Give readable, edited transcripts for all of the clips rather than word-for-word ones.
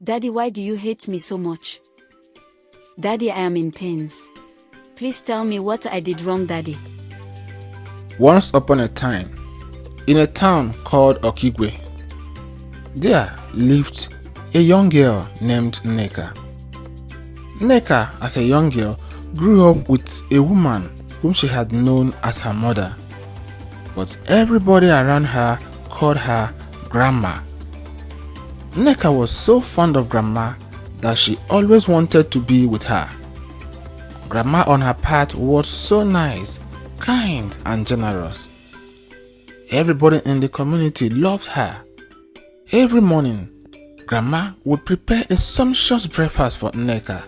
Daddy, why do you hate me so much? Daddy, I am in pains. Please tell me what I did wrong, Daddy. Once upon a time, in a town called Okigwe, there lived a young girl named Nneka. Nneka, as a young girl, grew up with a woman whom she had known as her mother, but everybody around her called her Grandma. Nneka was so fond of Grandma that she always wanted to be with her. Grandma on her part was so nice, kind and generous. Everybody in the community loved her. Every morning, Grandma would prepare a sumptuous breakfast for Nneka.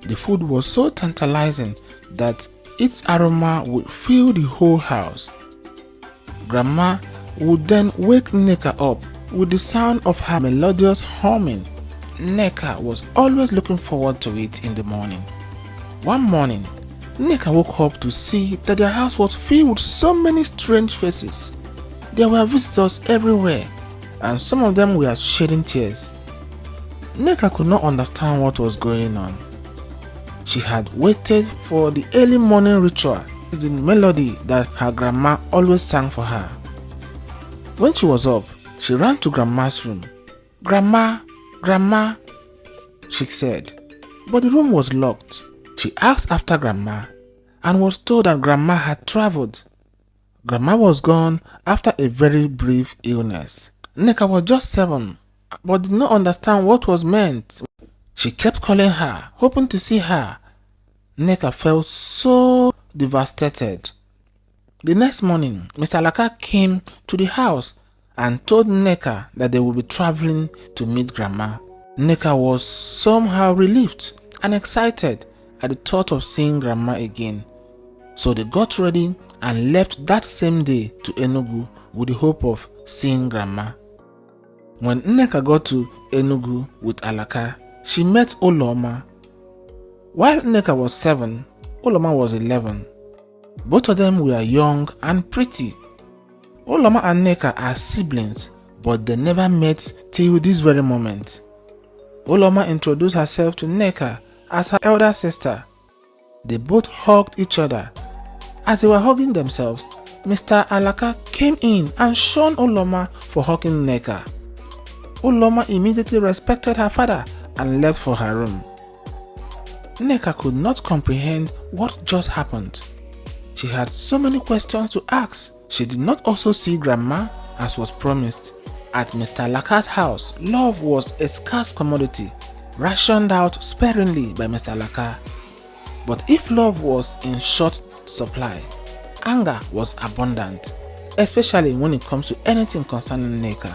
The food was so tantalizing that its aroma would fill the whole house. Grandma would then wake Nneka up with the sound of her melodious humming. Nneka was always looking forward to it in the morning. One morning, Nneka woke up to see that their house was filled with so many strange faces. There were visitors everywhere, and some of them were shedding tears. Nneka could not understand what was going on. She had waited for the early morning ritual, the melody that her grandma always sang for her. When she was up, she ran to Grandma's room. "Grandma, Grandma," she said, but the room was locked. She asked after Grandma and was told that Grandma had traveled. Grandma was gone after a very brief illness. Nneka was just 7, but did not understand what was meant. She kept calling her, hoping to see her. Nneka felt so devastated. The next morning, Mr. Alaka came to the house and told Nneka that they would be traveling to meet Grandma. Nneka was somehow relieved and excited at the thought of seeing Grandma again. So they got ready and left that same day to Enugu with the hope of seeing Grandma. When Nneka got to Enugu with Alaka, she met Uloma. While Nneka was 7, Uloma was 11. Both of them were young and pretty. Uloma and Nneka are siblings, but they never met till this very moment. Uloma introduced herself to Nneka as her elder sister. They both hugged each other. As they were hugging themselves, Mr. Alaka came in and shunned Uloma for hugging Nneka. Uloma immediately respected her father and left for her room. Nneka could not comprehend what just happened. She had so many questions to ask. She did not also see Grandma as was promised. At Mr. Alaka's house, love was a scarce commodity, rationed out sparingly by Mr. Alaka. But if love was in short supply, anger was abundant, especially when it comes to anything concerning Nneka.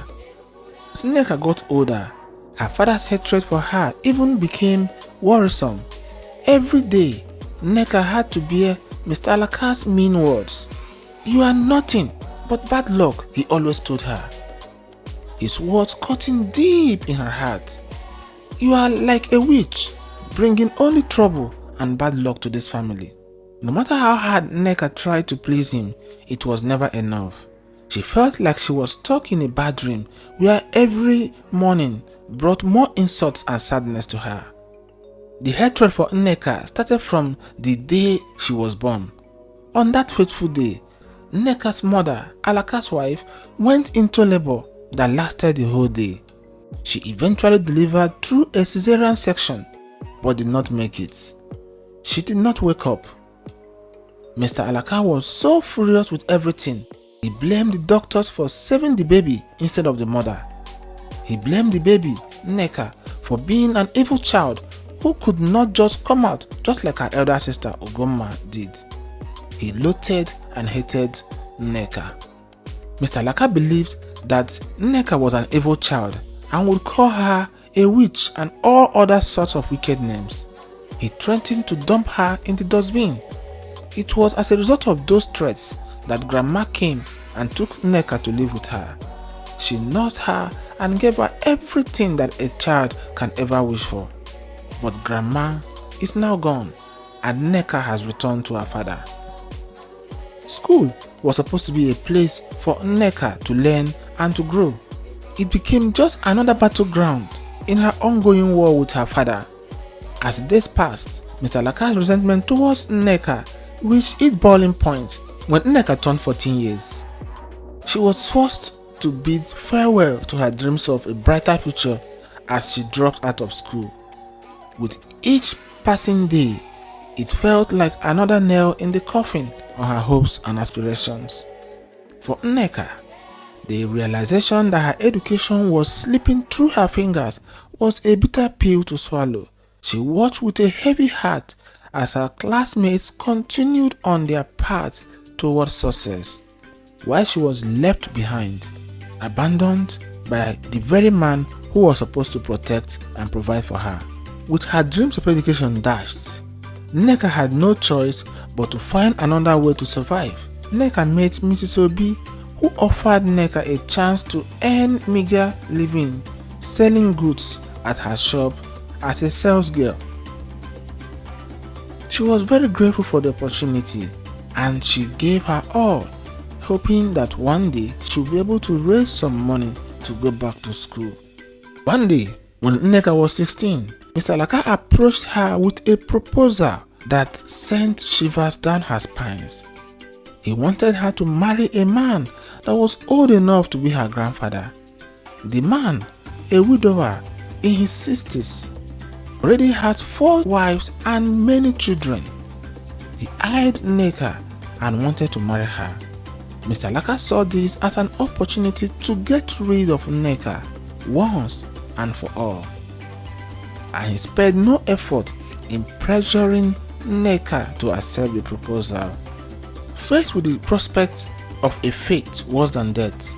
As Nneka got older, her father's hatred for her even became worrisome. Every day, Nneka had to bear Mr. Alaka's mean words. "You are nothing but bad luck," he always told her. His words cutting deep in her heart. "You are like a witch, bringing only trouble and bad luck to this family." No matter how hard Nneka tried to please him, it was never enough. She felt like she was stuck in a bad dream where every morning brought more insults and sadness to her. The hatred for Nneka started from the day she was born. On that fateful day, Nneka's mother, Alaka's wife, went into labor that lasted the whole day. She eventually delivered through a cesarean section, but did not make it. She did not wake up. Mr. Alaka was so furious with everything. He blamed the doctors for saving the baby instead of the mother. He blamed the baby, Nneka, for being an evil child who could not just come out just like her elder sister Ugomma did. He loathed and hated Nneka. Mr. Alaka believed that Nneka was an evil child and would call her a witch and all other sorts of wicked names. He threatened to dump her in the dustbin. It was as a result of those threats that Grandma came and took Nneka to live with her. She nursed her and gave her everything that a child can ever wish for. But Grandma is now gone and Nneka has returned to her father. School was supposed to be a place for Nneka to learn and to grow. It became just another battleground. in her ongoing war with her father. As days passed, Mr. Laka's resentment towards Nneka reached its boiling point when Nneka turned 14 years. She was forced to bid farewell to her dreams of a brighter future as she dropped out of school. With each passing day, it felt like another nail in the coffin on her hopes and aspirations. For Nneka, the realization that her education was slipping through her fingers was a bitter pill to swallow. She watched with a heavy heart as her classmates continued on their path towards success, while she was left behind, abandoned by the very man who was supposed to protect and provide for her. With her dreams of education dashed, Nneka had no choice but to find another way to survive. Nneka met Mrs. Obi, who offered Nneka a chance to earn meager living selling goods at her shop as a sales girl. She was very grateful for the opportunity and she gave her all, hoping that one day she would be able to raise some money to go back to school. One day, when Nneka was 16, Mr. Laka approached her with a proposal that sent shivers down her spines. He wanted her to marry a man that was old enough to be her grandfather. The man, a widower in his 60s, already had 4 wives and many children. He eyed Nneka and wanted to marry her. Mr. Laka saw this as an opportunity to get rid of Nneka once and for all, and he spared no effort in pressuring Nneka to accept the proposal. Faced with the prospect of a fate worse than death,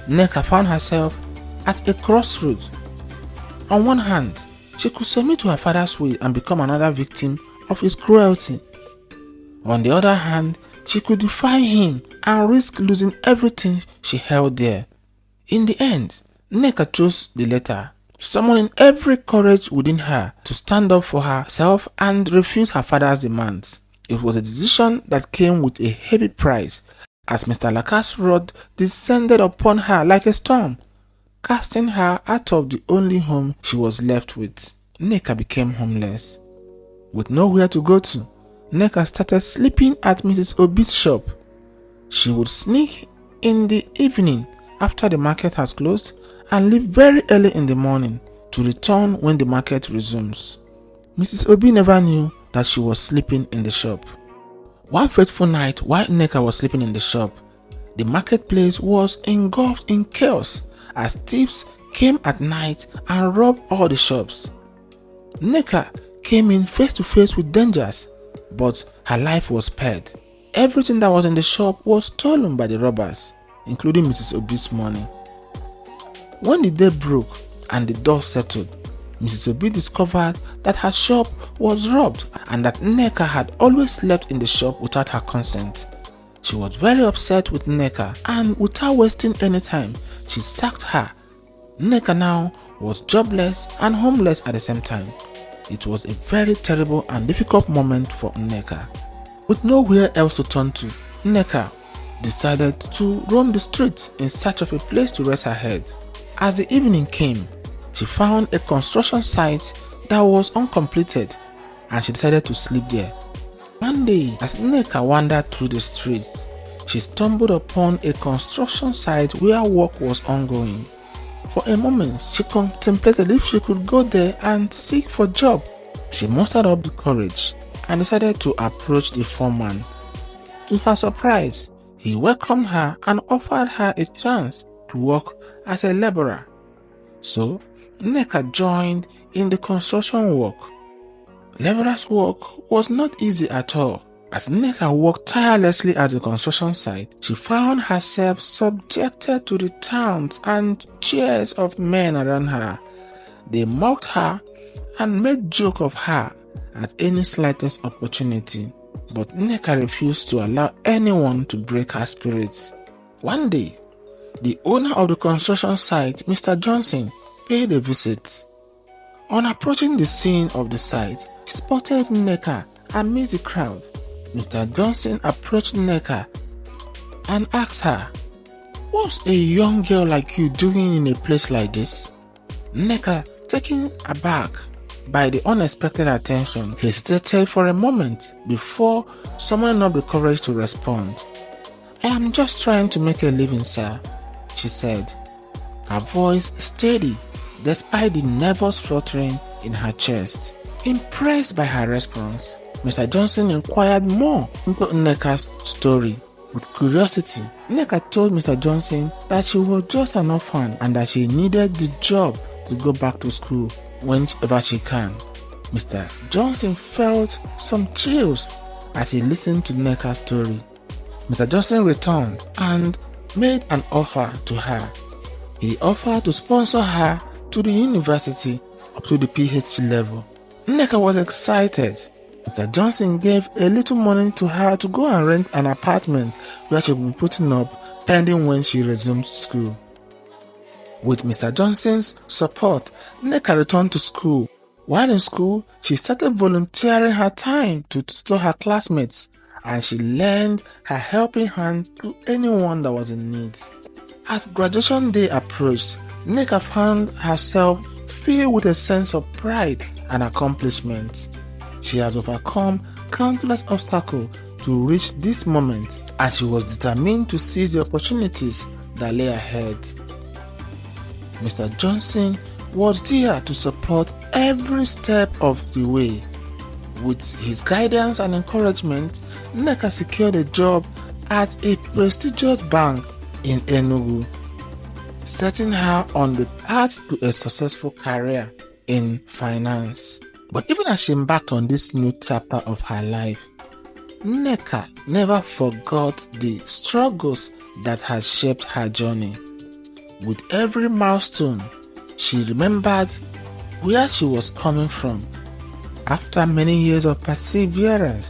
Nneka found herself at a crossroads. On one hand, she could submit to her father's will and become another victim of his cruelty. On the other hand, she could defy him and risk losing everything she held dear. In the end, Nneka chose the latter, summoning every courage within her to stand up for herself and refuse her father's demands. It was a decision that came with a heavy price, as Mr. Laka's wrath descended upon her like a storm, casting her out of the only home she was left with. Nneka became homeless. With nowhere to go to, Nneka started sleeping at Mrs. Obi's shop. She would sneak in the evening after the market has closed and leave very early in the morning to return when the market resumes. Mrs. Obi never knew that she was sleeping in the shop. One fateful night while Nneka was sleeping in the shop, the marketplace was engulfed in chaos as thieves came at night and robbed all the shops. Nneka came in face to face with dangers, but her life was spared. Everything that was in the shop was stolen by the robbers, including Mrs. Obi's money. When the day broke and the dust settled, Mrs. Obi discovered that her shop was robbed and that Nneka had always slept in the shop without her consent. She was very upset with Nneka and without wasting any time, she sacked her. Nneka now was jobless and homeless at the same time. It was a very terrible and difficult moment for Nneka. With nowhere else to turn to, Nneka decided to roam the streets in search of a place to rest her head. As the evening came, she found a construction site that was uncompleted and she decided to sleep there. One day, as Nneka wandered through the streets, she stumbled upon a construction site where work was ongoing. For a moment, she contemplated if she could go there and seek for a job. She mustered up the courage and decided to approach the foreman. To her surprise, he welcomed her and offered her a chance to work as a laborer. So, Nneka joined in the construction work. Laborer's work was not easy at all. As Nneka worked tirelessly at the construction site, she found herself subjected to the taunts and jeers of men around her. They mocked her and made joke of her at any slightest opportunity. But Nneka refused to allow anyone to break her spirits. One day, the owner of the construction site, Mr. Johnson, paid a visit. On approaching the scene of the site, he spotted Nneka amidst the crowd. Mr. Johnson approached Nneka and asked her, "What's a young girl like you doing in a place like this?" Nneka taken aback by the unexpected attention. He hesitated for a moment before summoning up the courage to respond. "I am just trying to make a living, sir," she said, her voice steady despite the nervous fluttering in her chest. Impressed by her response, Mr. Johnson inquired more into Nneka's story. With curiosity, Nneka told Mr. Johnson that she was just an orphan and that she needed the job to go back to school whenever she can. Mr. Johnson felt some chills as he listened to Nneka's story. Mr. Johnson returned and made an offer to her. He offered to sponsor her to the university up to the PhD level. Nneka was excited. Mr. Johnson gave a little money to her to go and rent an apartment where she would be putting up pending when she resumed school. With Mr. Johnson's support, Nneka returned to school. While in school, she started volunteering her time to tutor her classmates, and she lent her helping hand to anyone that was in need. As graduation day approached, Nneka found herself filled with a sense of pride and accomplishment. She has overcome countless obstacles to reach this moment, and she was determined to seize the opportunities that lay ahead. Mr. Johnson was there to support every step of the way. With his guidance and encouragement, Nneka secured a job at a prestigious bank in Enugu, setting her on the path to a successful career in finance. But even as she embarked on this new chapter of her life, Nneka never forgot the struggles that had shaped her journey. With every milestone, she remembered where she was coming from. After many years of perseverance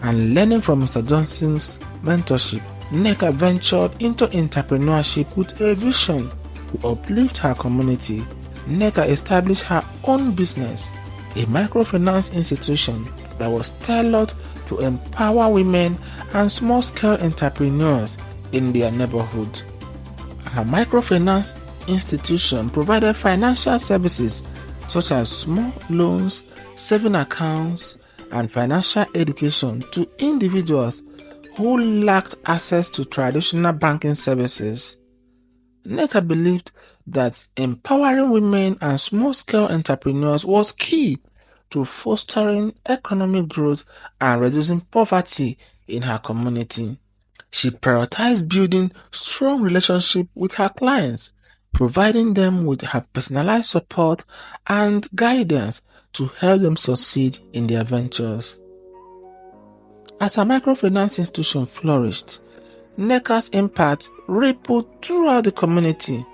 and learning from Mr. Johnson's mentorship, Nneka ventured into entrepreneurship with a vision to uplift her community. Nneka established her own business, a microfinance institution that was tailored to empower women and small-scale entrepreneurs in their neighborhood. Her microfinance institution provided financial services such as small loans, saving accounts, and financial education to individuals who lacked access to traditional banking services. Nneka believed that empowering women and small-scale entrepreneurs was key to fostering economic growth and reducing poverty in her community. She prioritized building strong relationships with her clients, providing them with her personalized support and guidance to help them succeed in their ventures. As her microfinance institution flourished, Nneka's impact rippled throughout the community.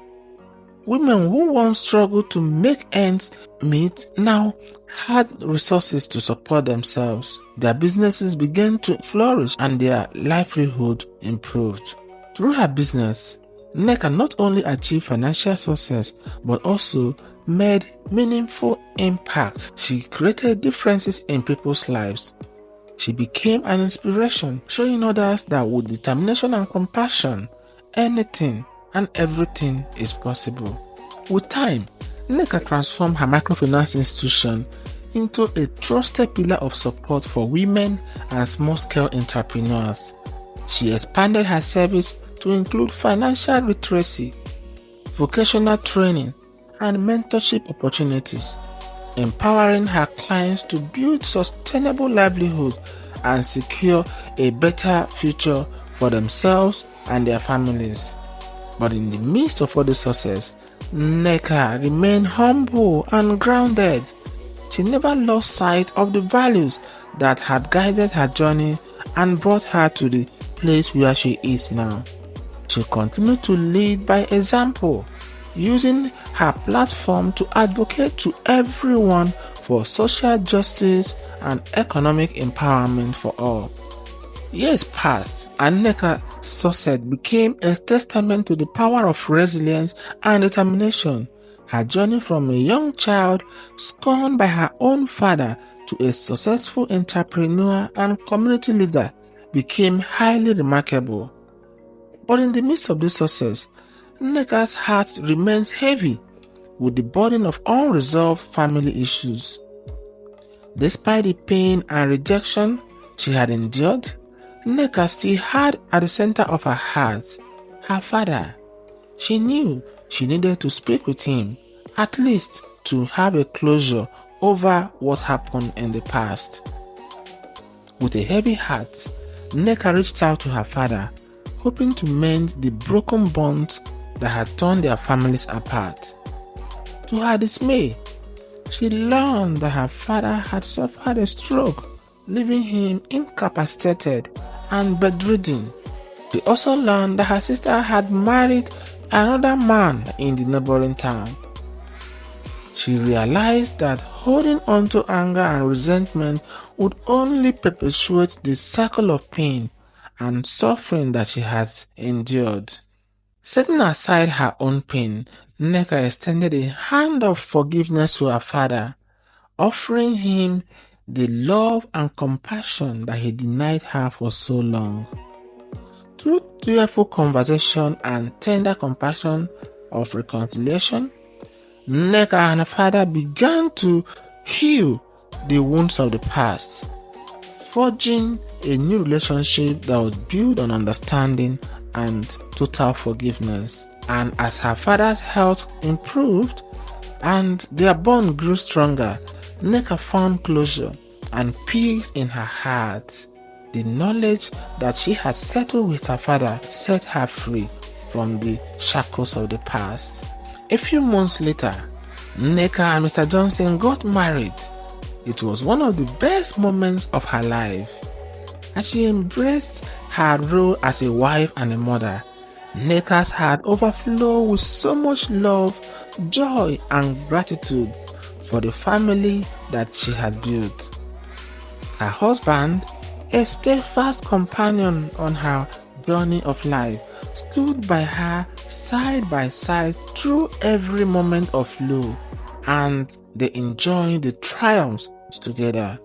Women who once struggled to make ends meet now had resources to support themselves. Their businesses began to flourish and their livelihood improved. Through her business, Nneka not only achieved financial success but also made meaningful impact. She created differences in people's lives. She became an inspiration, showing others that with determination and compassion, anything and everything is possible. With time, Nneka transformed her microfinance institution into a trusted pillar of support for women and small-scale entrepreneurs. She expanded her service to include financial literacy, vocational training, and mentorship opportunities, empowering her clients to build sustainable livelihood and secure a better future for themselves and their families. But in the midst of all this success, Nneka remained humble and grounded. She never lost sight of the values that had guided her journey and brought her to the place where she is now. She continued to lead by example, using her platform to advocate to everyone for social justice and economic empowerment for all. Years passed, and Nneka's success became a testament to the power of resilience and determination. Her journey from a young child scorned by her own father to a successful entrepreneur and community leader became highly remarkable. But in the midst of this success, Nneka's heart remains heavy. with the burden of unresolved family issues. Despite the pain and rejection she had endured, Nneka still had at the center of her heart her father. She knew she needed to speak with him, at least to have a closure over what happened in the past. With a heavy heart, Nneka reached out to her father, hoping to mend the broken bonds that had torn their families apart. To her dismay, she learned that her father had suffered a stroke, leaving him incapacitated and bedridden. She also learned that her sister had married another man in the neighboring town. She realized that holding on to anger and resentment would only perpetuate the cycle of pain and suffering that she had endured. Setting aside her own pain, Nneka extended a hand of forgiveness to her father, offering him the love and compassion that he denied her for so long. Through tearful conversation and tender compassion of reconciliation, Nneka and her father began to heal the wounds of the past, forging a new relationship that was built on understanding and total forgiveness. And as her father's health improved and their bond grew stronger, Nneka found closure and peace in her heart. The knowledge that she had settled with her father set her free from the shackles of the past. A few months later, Nneka and Mr. Johnson got married. It was one of the best moments of her life. As she embraced her role as a wife and a mother, Nneka's heart overflowed with so much love, joy, and gratitude for the family that she had built. Her husband, a steadfast companion on her journey of life, stood by her side by side through every moment of low, and they enjoyed the triumphs together.